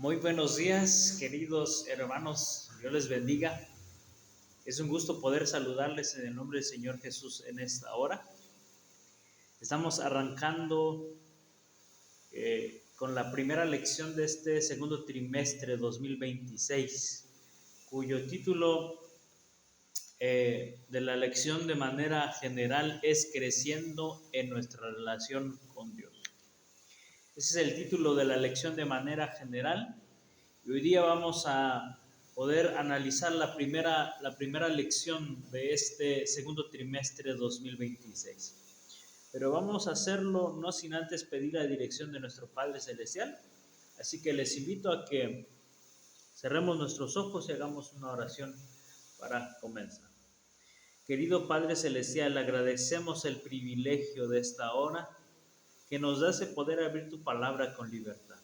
Muy buenos días, queridos hermanos. Dios les bendiga. Es un gusto poder saludarles en el nombre del Señor Jesús en esta hora. Estamos arrancando con la primera lección de este segundo trimestre 2026, cuyo título de la lección de manera general es Creciendo en nuestra relación con Dios. Ese es el título de la lección de manera general. Y hoy día vamos a poder analizar la primera lección de este segundo trimestre 2026. Pero vamos a hacerlo no sin antes pedir la dirección de nuestro Padre Celestial. Así que les invito a que cerremos nuestros ojos y hagamos una oración para comenzar. Querido Padre Celestial, agradecemos el privilegio de esta hora que nos da ese poder abrir tu palabra con libertad.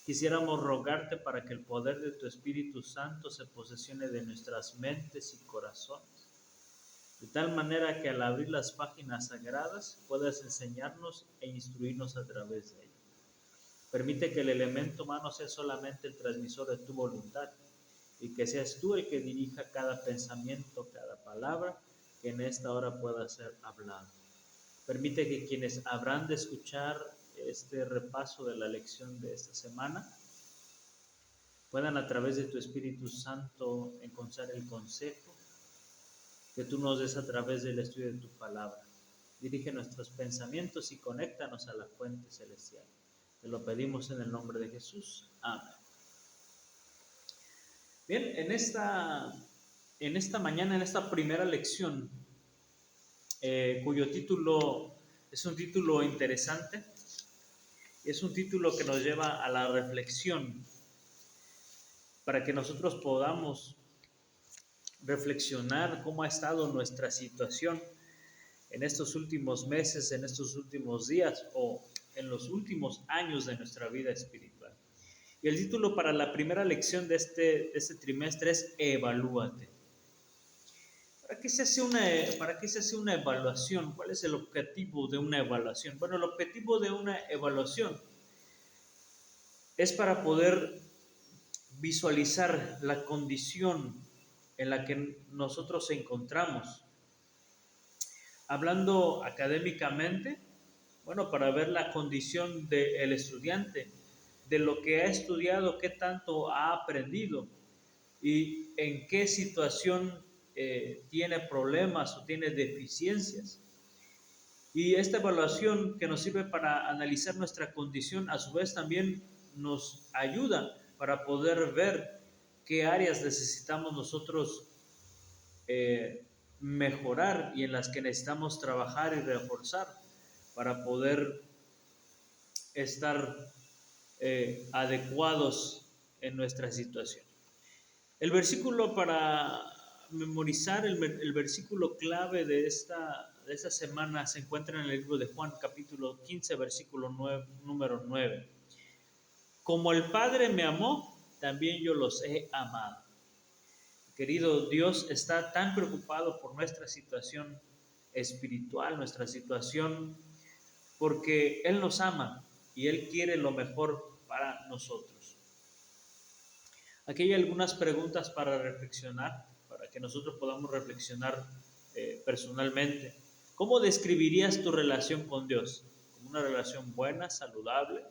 Quisiéramos rogarte para que el poder de tu Espíritu Santo se posesione de nuestras mentes y corazones, de tal manera que al abrir las páginas sagradas puedas enseñarnos e instruirnos a través de ellas. Permite que el elemento humano sea solamente el transmisor de tu voluntad y que seas tú el que dirija cada pensamiento, cada palabra que en esta hora pueda ser hablado. Permite que quienes habrán de escuchar este repaso de la lección de esta semana puedan a través de tu Espíritu Santo encontrar el consejo que tú nos des a través del estudio de tu palabra. Dirige nuestros pensamientos y conéctanos a la fuente celestial. Te lo pedimos en el nombre de Jesús. Amén. Bien, en esta mañana, en esta primera lección, cuyo título es un título interesante, es un título que nos lleva a la reflexión para que nosotros podamos reflexionar cómo ha estado nuestra situación en estos últimos meses, en estos últimos días o en los últimos años de nuestra vida espiritual. Y el título para la primera lección de este trimestre es Evalúate. ¿Para qué se hace una evaluación? ¿Cuál es el objetivo de una evaluación? Bueno, el objetivo de una evaluación es para poder visualizar la condición en la que nosotros encontramos. Hablando académicamente, bueno, para ver la condición del estudiante, de lo que ha estudiado, qué tanto ha aprendido y en qué situación tiene problemas o tiene deficiencias. Y esta evaluación que nos sirve para analizar nuestra condición, a su vez también nos ayuda para poder ver qué áreas necesitamos nosotros mejorar y en las que necesitamos trabajar y reforzar para poder estar adecuados en nuestra situación. El versículo para memorizar, el versículo clave de esta semana se encuentra en el libro de Juan, capítulo 15, versículo número 9. Como el Padre me amó, también yo los he amado. Querido, Dios está tan preocupado por nuestra situación espiritual, nuestra situación, porque Él nos ama y Él quiere lo mejor para nosotros. Aquí hay algunas preguntas para reflexionar, para que nosotros podamos reflexionar personalmente. ¿Cómo describirías tu relación con Dios? ¿Como una relación buena, saludable?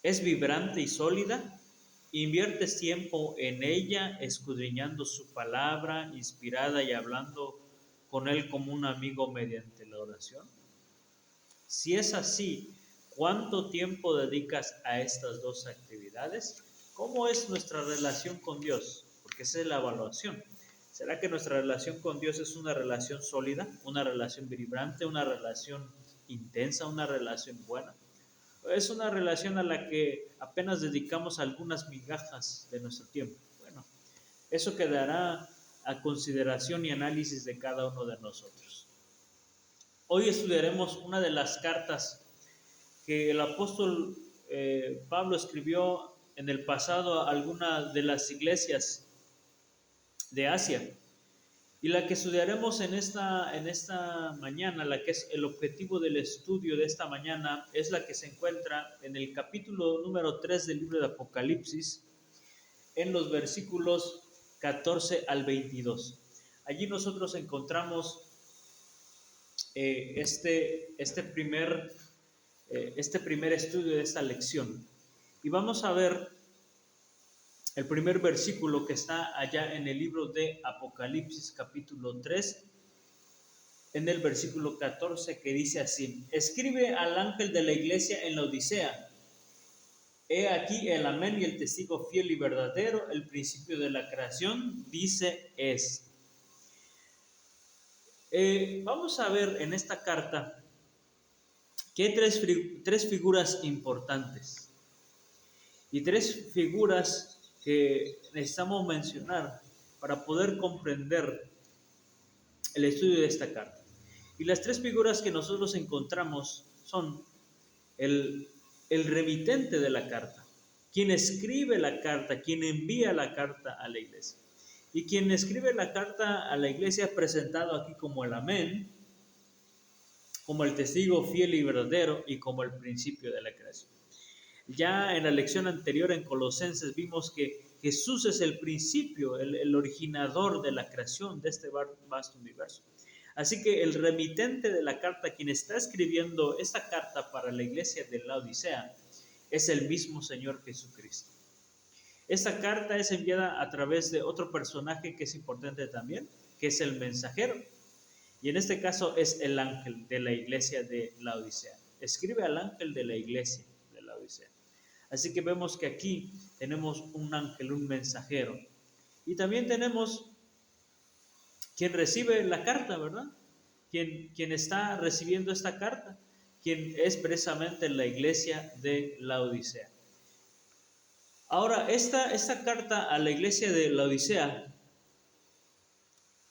¿Es vibrante y sólida? ¿Inviertes tiempo en ella, escudriñando su palabra, inspirada y hablando con Él como un amigo mediante la oración? Si es así, ¿cuánto tiempo dedicas a estas dos actividades? ¿Cómo es nuestra relación con Dios? Porque esa es la evaluación. ¿Será que nuestra relación con Dios es una relación sólida, una relación vibrante, una relación intensa, una relación buena? Es una relación a la que apenas dedicamos algunas migajas de nuestro tiempo. Bueno, eso quedará a consideración y análisis de cada uno de nosotros. Hoy estudiaremos una de las cartas que el apóstol Pablo escribió en el pasado a algunas de las iglesias de Asia. Y la que estudiaremos en esta mañana, la que es el objetivo del estudio de esta mañana, es la que se encuentra en el capítulo número 3 del libro de Apocalipsis, en los versículos 14 al 22. Allí nosotros encontramos este primer estudio de esta lección. Y vamos a ver el primer versículo que está allá en el libro de Apocalipsis capítulo 3, en el versículo 14, que dice así: escribe al ángel de la iglesia en la Odisea: he aquí el amén y el testigo fiel y verdadero, el principio de la creación, dice es. Vamos a ver en esta carta que hay tres figuras importantes y tres figuras que necesitamos mencionar para poder comprender el estudio de esta carta. Y las tres figuras que nosotros encontramos son el remitente de la carta, quien escribe la carta, quien envía la carta a la iglesia. Y quien escribe la carta a la iglesia es presentado aquí como el amén, como el testigo fiel y verdadero y como el principio de la creación. Ya en la lección anterior en Colosenses vimos que Jesús es el principio, el originador de la creación de este vasto universo. Así que el remitente de la carta, quien está escribiendo esta carta para la iglesia de la Odisea, es el mismo Señor Jesucristo. Esta carta es enviada a través de otro personaje que es importante también, que es el mensajero. Y en este caso es el ángel de la iglesia de la Odisea. Escribe al ángel de la iglesia de la Odisea. Así que vemos que aquí tenemos un ángel, un mensajero. Y también tenemos quien recibe la carta, ¿verdad? Quien está recibiendo esta carta, quien es precisamente la iglesia de la Odisea. Ahora, esta carta a la iglesia de la Odisea,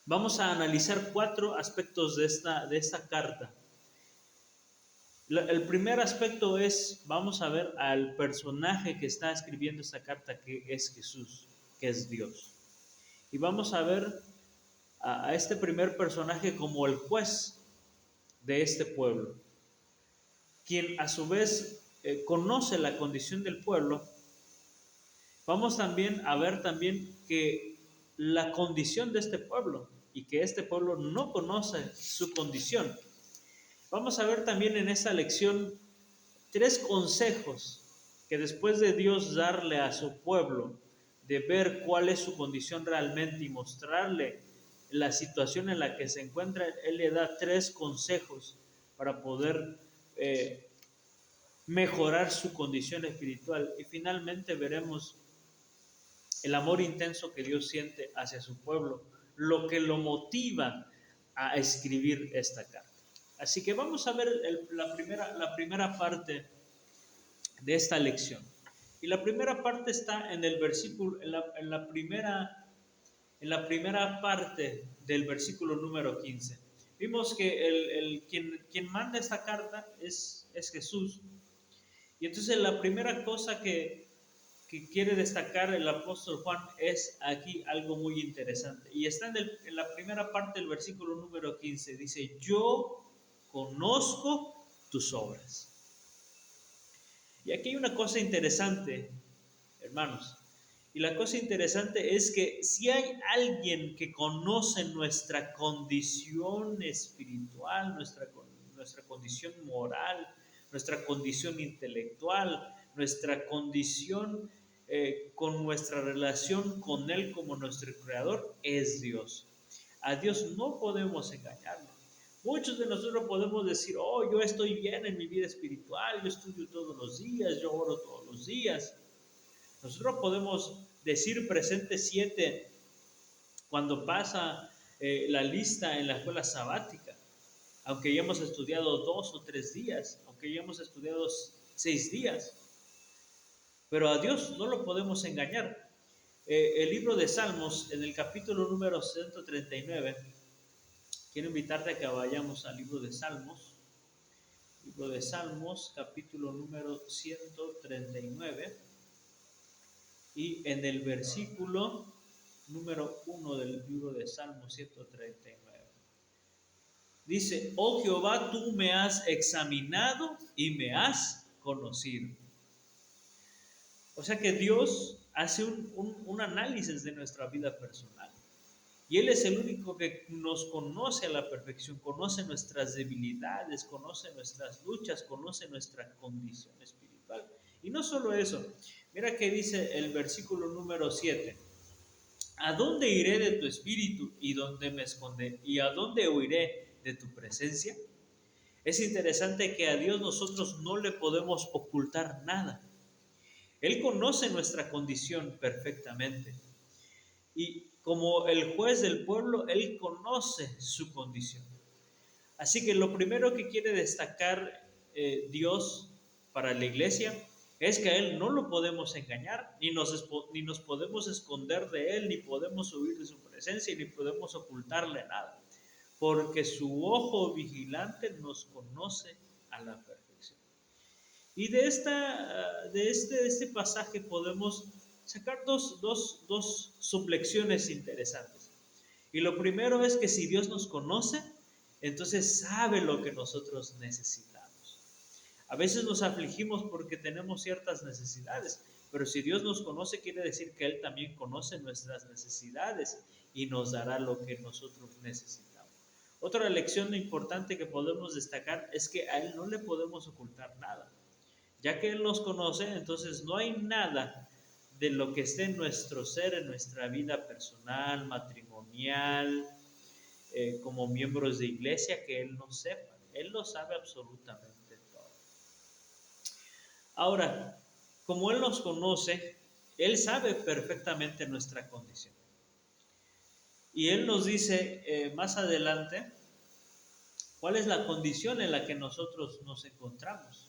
vamos a analizar 4 aspectos de esta carta. El primer aspecto es, vamos a ver al personaje que está escribiendo esta carta, que es Jesús, que es Dios. Y vamos a ver a este primer personaje como el juez de este pueblo, quien a su vez conoce la condición del pueblo. Vamos también a ver también que la condición de este pueblo y que este pueblo no conoce su condición. Vamos a ver también en esta lección 3 consejos que después de Dios darle a su pueblo, de ver cuál es su condición realmente y mostrarle la situación en la que se encuentra, Él le da 3 consejos para poder mejorar su condición espiritual. Y finalmente veremos el amor intenso que Dios siente hacia su pueblo, lo que lo motiva a escribir esta carta. Así que vamos a ver la primera parte de esta lección. Y la primera parte está en el versículo, en la primera parte del versículo número 15. Vimos que quien manda esta carta es Jesús. Y entonces la primera cosa que quiere destacar el apóstol Juan es aquí algo muy interesante. Y está en la primera parte del versículo número 15. Dice: yo conozco tus obras. Y aquí hay una cosa interesante, hermanos. Y la cosa interesante es que si hay alguien que conoce nuestra condición espiritual, nuestra condición moral, nuestra condición intelectual, nuestra condición con nuestra relación con Él como nuestro creador, es Dios. A Dios no podemos engañarlo. Muchos de nosotros podemos decir: oh, yo estoy bien en mi vida espiritual, yo estudio todos los días, yo oro todos los días. Nosotros podemos decir presente 7 cuando pasa la lista en la escuela sabática, aunque ya hemos estudiado 2 o 3 días, aunque ya hemos estudiado 6 días. Pero a Dios no lo podemos engañar. El libro de Salmos, en el capítulo número 139, quiero invitarte a que vayamos al libro de Salmos. Libro de Salmos, capítulo número 139. Y en el versículo número 1 del libro de Salmo 139. Dice, oh Jehová, tú me has examinado y me has conocido. O sea que Dios hace un análisis de nuestra vida personal. Y Él es el único que nos conoce a la perfección, conoce nuestras debilidades, conoce nuestras luchas, conoce nuestra condición espiritual. Y no solo eso, mira que dice el versículo número 7. ¿A dónde iré de tu espíritu y dónde me esconderé? ¿Y a dónde huiré de tu presencia? Es interesante que a Dios nosotros no le podemos ocultar nada. Él conoce nuestra condición perfectamente. Y como el juez del pueblo, Él conoce su condición. Así que lo primero que quiere destacar Dios para la iglesia es que a Él no lo podemos engañar, ni nos podemos esconder de Él, ni podemos huir de su presencia, ni podemos ocultarle nada, porque su ojo vigilante nos conoce a la perfección. Y de este pasaje podemos sacar dos sublecciones interesantes. Y lo primero es que si Dios nos conoce, entonces sabe lo que nosotros necesitamos. A veces nos afligimos porque tenemos ciertas necesidades, pero si Dios nos conoce, quiere decir que Él también conoce nuestras necesidades y nos dará lo que nosotros necesitamos. Otra lección importante que podemos destacar es que a Él no le podemos ocultar nada. Ya que Él nos conoce, entonces no hay nada de lo que esté en nuestro ser, en nuestra vida personal, matrimonial, como miembros de iglesia, que Él no sepa. Él lo sabe absolutamente todo. Ahora, como Él nos conoce, Él sabe perfectamente nuestra condición. Y Él nos dice más adelante cuál es la condición en la que nosotros nos encontramos.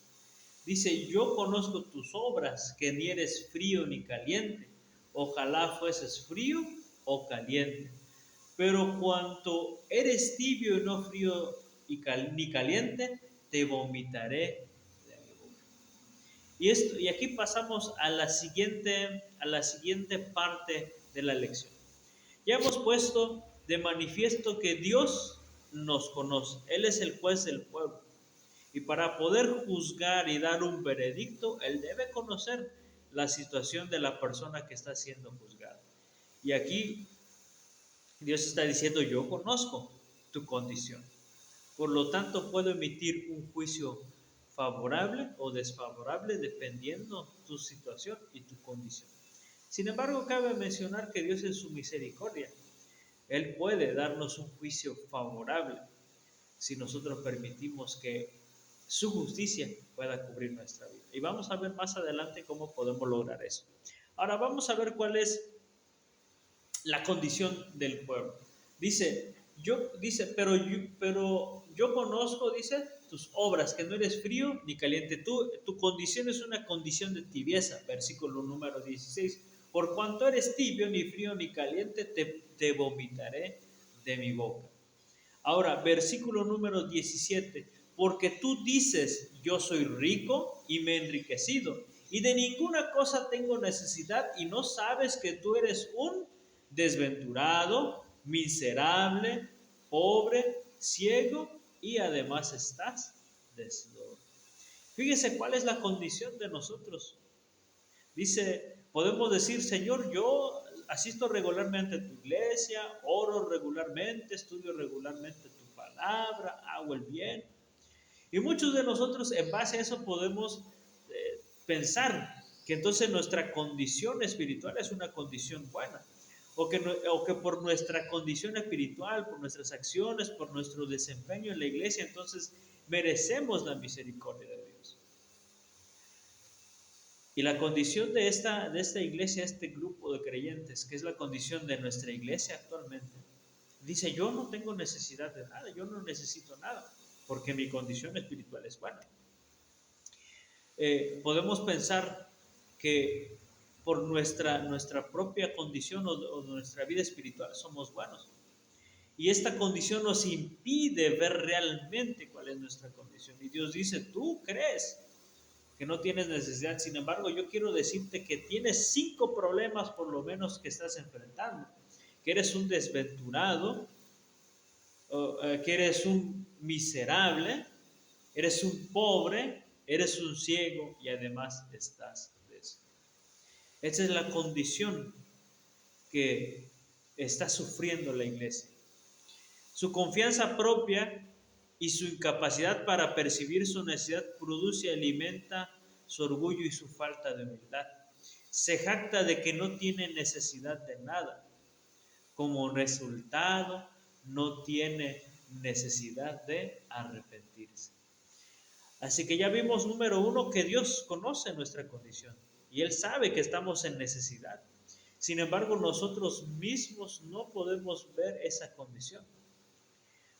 Dice, yo conozco tus obras, que ni eres frío ni caliente. Ojalá fueses frío o caliente. Pero cuanto eres tibio y no frío ni caliente, te vomitaré de mi boca. Y aquí pasamos a la siguiente parte de la lección. Ya hemos puesto de manifiesto que Dios nos conoce. Él es el juez del pueblo. Y para poder juzgar y dar un veredicto, Él debe conocer la situación de la persona que está siendo juzgada. Y aquí Dios está diciendo, yo conozco tu condición. Por lo tanto, puedo emitir un juicio favorable o desfavorable dependiendo tu situación y tu condición. Sin embargo, cabe mencionar que Dios en su misericordia, Él puede darnos un juicio favorable si nosotros permitimos que su justicia pueda cubrir nuestra vida. Y vamos a ver más adelante cómo podemos lograr eso. Ahora vamos a ver cuál es la condición del pueblo. Dice, pero yo conozco, dice, tus obras, que no eres frío ni caliente. Tu condición es una condición de tibieza, versículo número 16. Por cuanto eres tibio, ni frío ni caliente, te vomitaré de mi boca. Ahora, versículo número 17. Porque tú dices, yo soy rico y me he enriquecido, y de ninguna cosa tengo necesidad, y no sabes que tú eres un desventurado, miserable, pobre, ciego, y además estás desnudo. Fíjese cuál es la condición de nosotros. Dice, podemos decir, Señor, yo asisto regularmente a tu iglesia, oro regularmente, estudio regularmente tu palabra, hago el bien. Y muchos de nosotros en base a eso podemos pensar que entonces nuestra condición espiritual es una condición buena. O que por nuestra condición espiritual, por nuestras acciones, por nuestro desempeño en la iglesia, entonces merecemos la misericordia de Dios. Y la condición de esta iglesia, este grupo de creyentes, que es la condición de nuestra iglesia actualmente, dice, yo no tengo necesidad de nada, yo no necesito nada, porque mi condición espiritual es buena. Podemos pensar que por nuestra propia condición o nuestra vida espiritual somos buenos. Y esta condición nos impide ver realmente cuál es nuestra condición. Y Dios dice, tú crees que no tienes necesidad. Sin embargo, yo quiero decirte que tienes 5 problemas por lo menos que estás enfrentando. que eres un desventurado, que eres un miserable, eres un pobre, eres un ciego y además estás desnudo. Esa es la condición que está sufriendo la iglesia. Su confianza propia y su incapacidad para percibir su necesidad produce y alimenta su orgullo y su falta de humildad. Se jacta de que no tiene necesidad de nada. Como resultado, no tiene necesidad de arrepentirse. Así que ya vimos, número uno, que Dios conoce nuestra condición y Él sabe que estamos en necesidad. Sin embargo, nosotros mismos no podemos ver esa condición.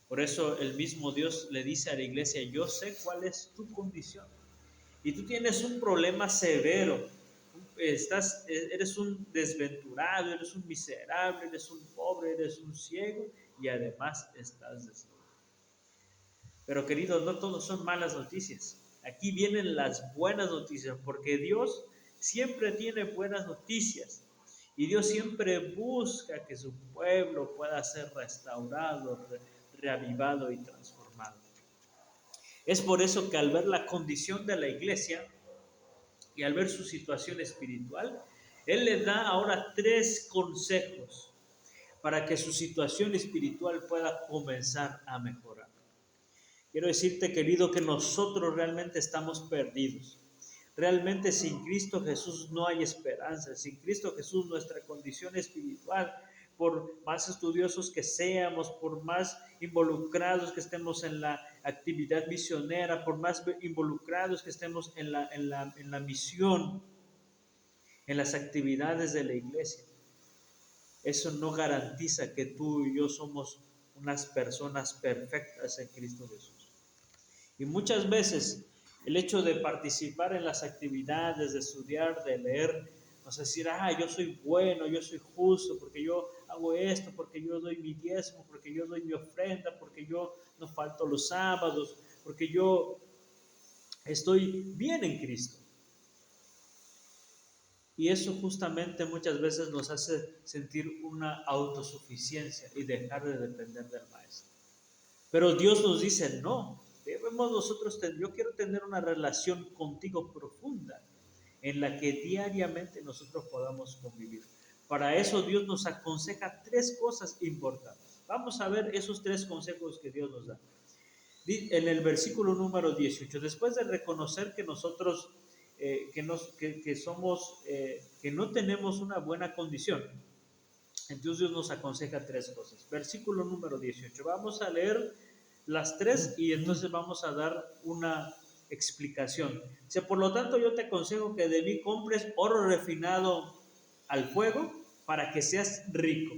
Por eso el mismo Dios le dice a la iglesia: yo sé cuál es tu condición. Y tú tienes un problema severo. Eres un desventurado, eres un miserable, eres un pobre, eres un ciego y además estás desnudo. Pero queridos, no todos son malas noticias. Aquí vienen las buenas noticias, porque Dios siempre tiene buenas noticias. Y Dios siempre busca que su pueblo pueda ser restaurado, reavivado y transformado. Es por eso que al ver la condición de la iglesia y al ver su situación espiritual, Él le da ahora 3 consejos para que su situación espiritual pueda comenzar a mejorar. Quiero decirte, querido, que nosotros realmente estamos perdidos. Realmente sin Cristo Jesús no hay esperanza. Sin Cristo Jesús nuestra condición espiritual, por más estudiosos que seamos, por más involucrados que estemos en la actividad misionera, por más involucrados que estemos en la misión, en las actividades de la iglesia, eso no garantiza que tú y yo somos unas personas perfectas en Cristo Jesús. Y muchas veces el hecho de participar en las actividades, de estudiar, de leer, nos decir: yo soy bueno, yo soy justo, porque yo hago esto, porque yo doy mi diezmo, porque yo doy mi ofrenda, porque yo no falto los sábados, porque yo estoy bien en Cristo. Y eso justamente muchas veces nos hace sentir una autosuficiencia y dejar de depender del Maestro. Pero Dios nos dice: no, debemos nosotros, yo quiero tener una relación contigo profunda, en la que diariamente nosotros podamos convivir. Para eso Dios nos aconseja 3 cosas importantes. Vamos a ver esos 3 consejos que Dios nos da. En el versículo número 18, después de reconocer que nosotros, que no tenemos una buena condición, entonces Dios nos aconseja 3 cosas. Versículo número 18, vamos a leer las 3 y entonces vamos a dar una explicación. Dice: por lo tanto, yo te aconsejo que de mí compres oro refinado al fuego para que seas rico,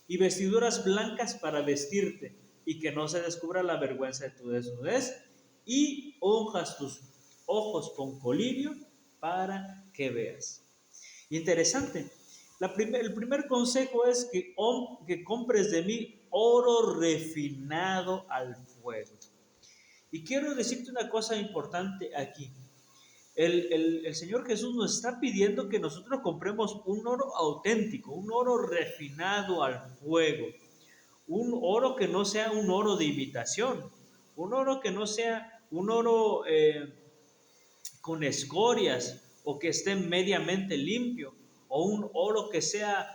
y vestiduras blancas para vestirte, y que no se descubra la vergüenza de tu desnudez, y unjas tus ojos con colirio para que veas. Interesante. El primer consejo es que compres de mí oro refinado al fuego. Y quiero decirte una cosa importante aquí. El Señor Jesús nos está pidiendo que nosotros compremos un oro auténtico, un oro refinado al fuego, un oro que no sea un oro de imitación, un oro que no sea un oro con escorias o que esté mediamente limpio, o un oro que sea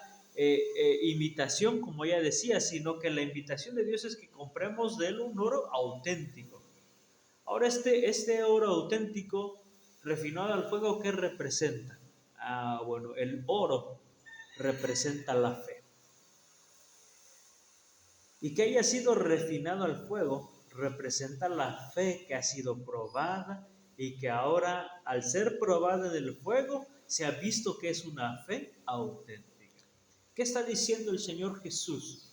imitación, como ya decía, sino que la invitación de Dios es que compremos de él un oro auténtico. Ahora este oro auténtico refinado al fuego, ¿qué representa? Bueno, el oro representa la fe. Y que haya sido refinado al fuego representa la fe que ha sido probada y que ahora, al ser probada en el fuego, se ha visto que es una fe auténtica. ¿Qué está diciendo el Señor Jesús?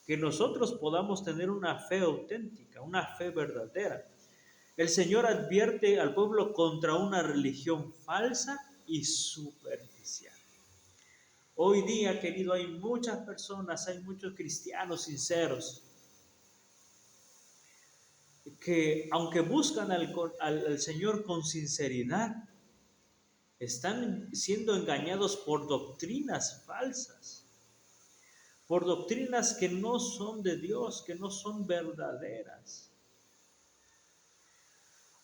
Que nosotros podamos tener una fe auténtica, una fe verdadera. El Señor advierte al pueblo contra una religión falsa y superficial. Hoy día, querido, hay muchas personas, hay muchos cristianos sinceros que, aunque buscan al Señor con sinceridad, están siendo engañados por doctrinas falsas. por doctrinas que no son de Dios, que no son verdaderas.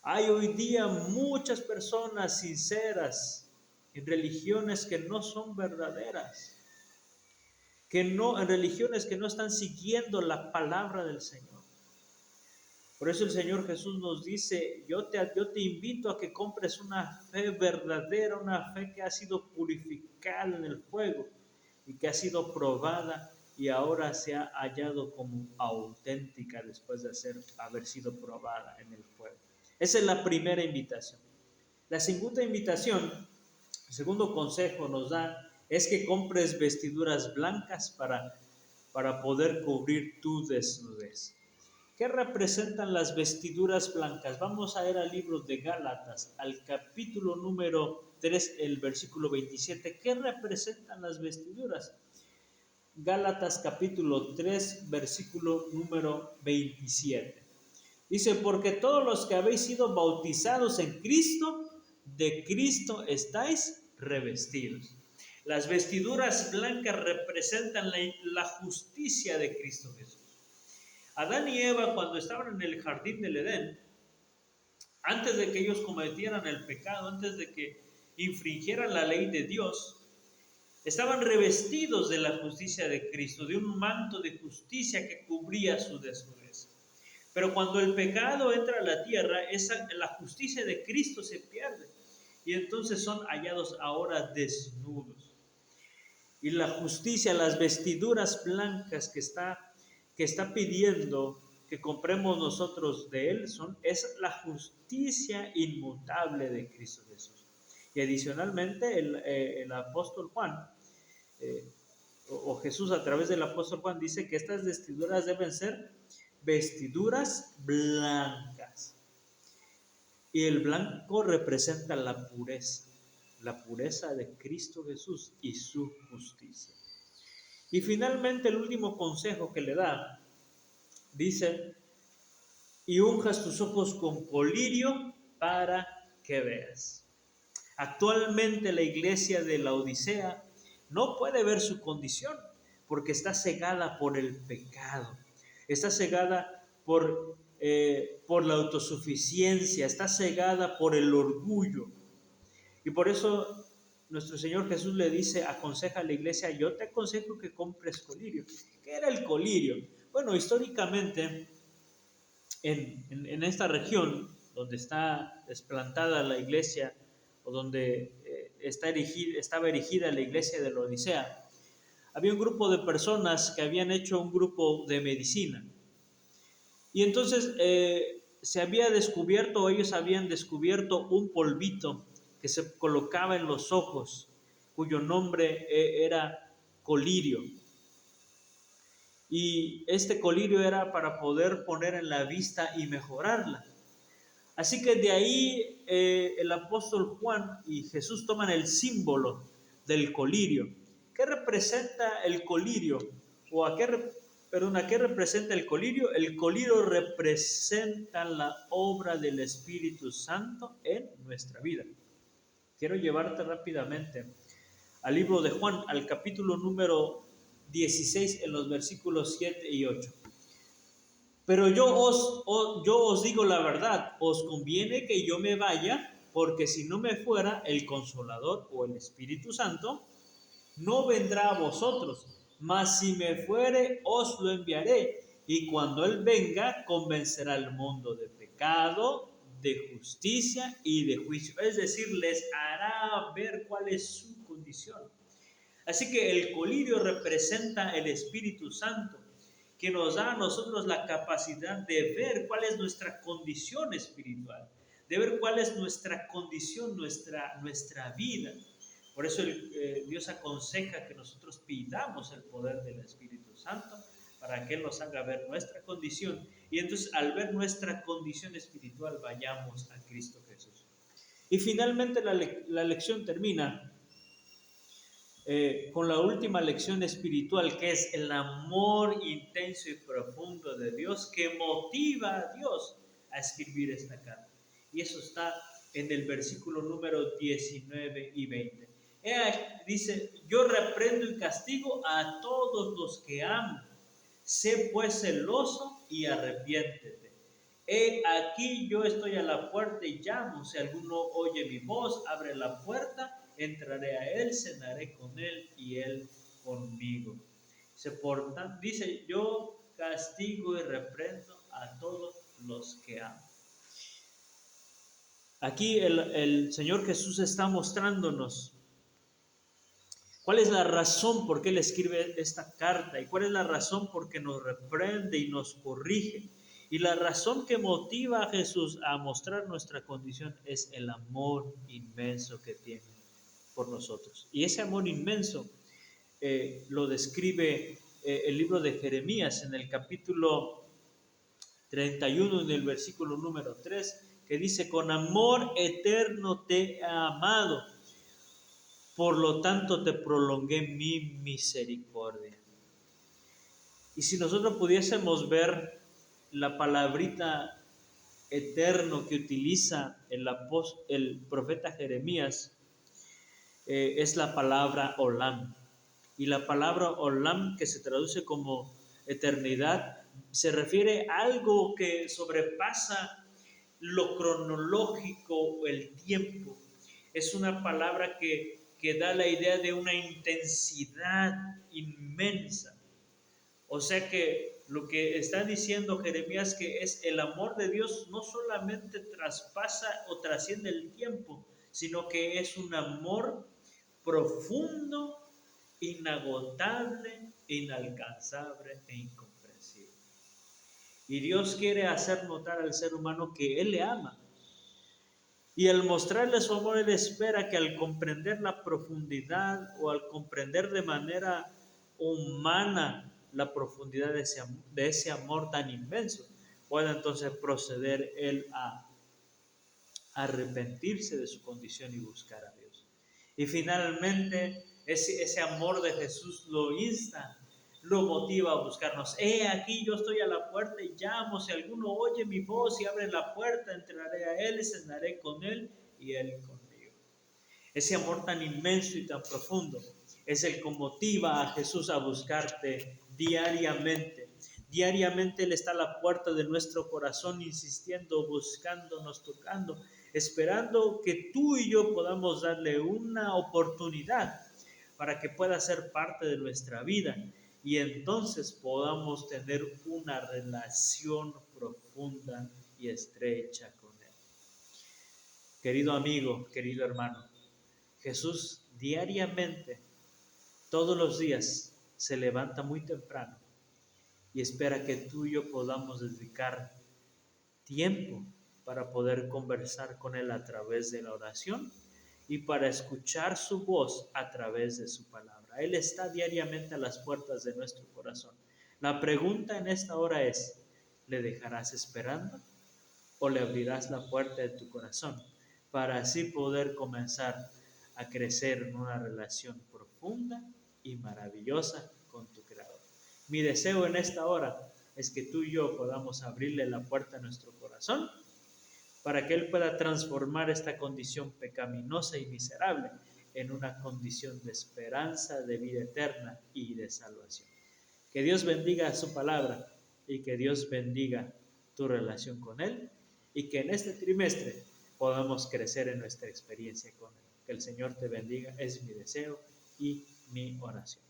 Hay hoy día muchas personas sinceras en religiones que no son verdaderas, en religiones que no están siguiendo la palabra del Señor. Por eso el Señor Jesús nos dice, yo te invito a que compres una fe verdadera, una fe que ha sido purificada en el fuego y que ha sido probada y ahora se ha hallado como auténtica después de haber sido probada en el fuego. Esa es la primera invitación. La segunda invitación, el segundo consejo nos da, es que compres vestiduras blancas para poder cubrir tu desnudez. ¿Qué representan las vestiduras blancas? Vamos a ir al libro de Gálatas, al capítulo número 3, el versículo 27. ¿Qué representan las vestiduras? Gálatas capítulo 3, versículo número 27. Dice, porque todos los que habéis sido bautizados en Cristo, de Cristo estáis revestidos. Las vestiduras blancas representan la justicia de Cristo Jesús. Adán y Eva, cuando estaban en el jardín del Edén, antes de que ellos cometieran el pecado, antes de que infringieran la ley de Dios, estaban revestidos de la justicia de Cristo, de un manto de justicia que cubría su desnudez. Pero cuando el pecado entra a la tierra, la justicia de Cristo se pierde y entonces son hallados ahora desnudos. Y la justicia, las vestiduras blancas que está pidiendo que compremos nosotros de Él es la justicia inmutable de Cristo Jesús. Y adicionalmente el apóstol Juan, o Jesús a través del apóstol Juan dice que estas vestiduras deben ser vestiduras blancas. Y el blanco representa la pureza de Cristo Jesús y su justicia. Y finalmente el último consejo que le da, dice, y unjas tus ojos con colirio para que veas. Actualmente la iglesia de la Odisea no puede ver su condición porque está cegada por el pecado, está cegada por la autosuficiencia, está cegada por el orgullo. Y por eso nuestro Señor Jesús le dice, aconseja a la iglesia, yo te aconsejo que compres colirio. ¿Qué era el colirio? Bueno, históricamente en esta región donde está desplantada la iglesia o donde estaba erigida la iglesia de la Odisea, había un grupo de personas que habían hecho un grupo de medicina. Y entonces ellos habían descubierto un polvito que se colocaba en los ojos, cuyo nombre era colirio. Y este colirio era para poder poner en la vista y mejorarla. Así que de ahí el apóstol Juan y Jesús toman el símbolo del colirio. ¿Qué representa el colirio? ¿Qué representa el colirio? El colirio representa la obra del Espíritu Santo en nuestra vida. Quiero llevarte rápidamente al libro de Juan, al capítulo número 16, en los versículos 7 y 8. Pero yo os digo la verdad, os conviene que yo me vaya, porque si no me fuera, el Consolador o el Espíritu Santo no vendrá a vosotros, mas si me fuere, os lo enviaré. Y cuando Él venga, convencerá al mundo de pecado, de justicia y de juicio. Es decir, les hará ver cuál es su condición. Así que el colirio representa el Espíritu Santo, que nos da a nosotros la capacidad de ver cuál es nuestra condición espiritual, de ver cuál es nuestra condición, nuestra vida. Por eso Dios aconseja que nosotros pidamos el poder del Espíritu Santo para que Él nos haga ver nuestra condición y entonces al ver nuestra condición espiritual vayamos a Cristo Jesús. Y finalmente la lección termina con la última lección espiritual, que es el amor intenso y profundo de Dios que motiva a Dios a escribir esta carta. Y eso está en el versículo número 19 y 20. Dice, yo reprendo y castigo a todos los que amo. Sé pues celoso y arrepiéntete. He aquí yo estoy a la puerta y llamo. Si alguno oye mi voz, abre la puerta, entraré a él, cenaré con él y él conmigo. Dice, yo castigo y reprendo a todos los que amo. Aquí el Señor Jesús está mostrándonos cuál es la razón por qué Él escribe esta carta y cuál es la razón por qué nos reprende y nos corrige. Y la razón que motiva a Jesús a mostrar nuestra condición es el amor inmenso que tiene por nosotros. Y ese amor inmenso lo describe el libro de Jeremías en el capítulo 31, en el versículo número 3, que dice, con amor eterno te he amado, por lo tanto te prolongué mi misericordia. Y si nosotros pudiésemos ver la palabrita eterno que utiliza el profeta Jeremías, es la palabra olam. Y la palabra olam, que se traduce como eternidad, se refiere a algo que sobrepasa lo cronológico o el tiempo. Es una palabra que da la idea de una intensidad inmensa. O sea que lo que está diciendo Jeremías, que es el amor de Dios, no solamente traspasa o trasciende el tiempo, sino que es un amor profundo, inagotable, inalcanzable e incomprensible. Y Dios quiere hacer notar al ser humano que Él le ama. Y al mostrarle su amor, Él espera que al comprender la profundidad o al comprender de manera humana la profundidad de ese amor tan inmenso, pueda entonces proceder Él a arrepentirse de su condición y buscar a Dios. Y finalmente, ese amor de Jesús lo insta, lo motiva a buscarnos. Aquí yo estoy a la puerta y llamo. Si alguno oye mi voz y abre la puerta, entraré a él, cenaré con él y él conmigo. Ese amor tan inmenso y tan profundo es el que motiva a Jesús a buscarte diariamente. Diariamente Él está a la puerta de nuestro corazón, insistiendo, buscándonos, tocando, esperando que tú y yo podamos darle una oportunidad para que pueda ser parte de nuestra vida y entonces podamos tener una relación profunda y estrecha con Él. Querido amigo, querido hermano, Jesús diariamente, todos los días, se levanta muy temprano y espera que tú y yo podamos dedicar tiempo para poder conversar con Él a través de la oración y para escuchar su voz a través de su palabra. Él está diariamente a las puertas de nuestro corazón. La pregunta en esta hora es, ¿le dejarás esperando o le abrirás la puerta de tu corazón para así poder comenzar a crecer en una relación profunda y maravillosa con tu Creador? Mi deseo en esta hora es que tú y yo podamos abrirle la puerta a nuestro corazón para que Él pueda transformar esta condición pecaminosa y miserable en una condición de esperanza, de vida eterna y de salvación. Que Dios bendiga su palabra y que Dios bendiga tu relación con Él y que en este trimestre podamos crecer en nuestra experiencia con Él. Que el Señor te bendiga, es mi deseo y mi oración.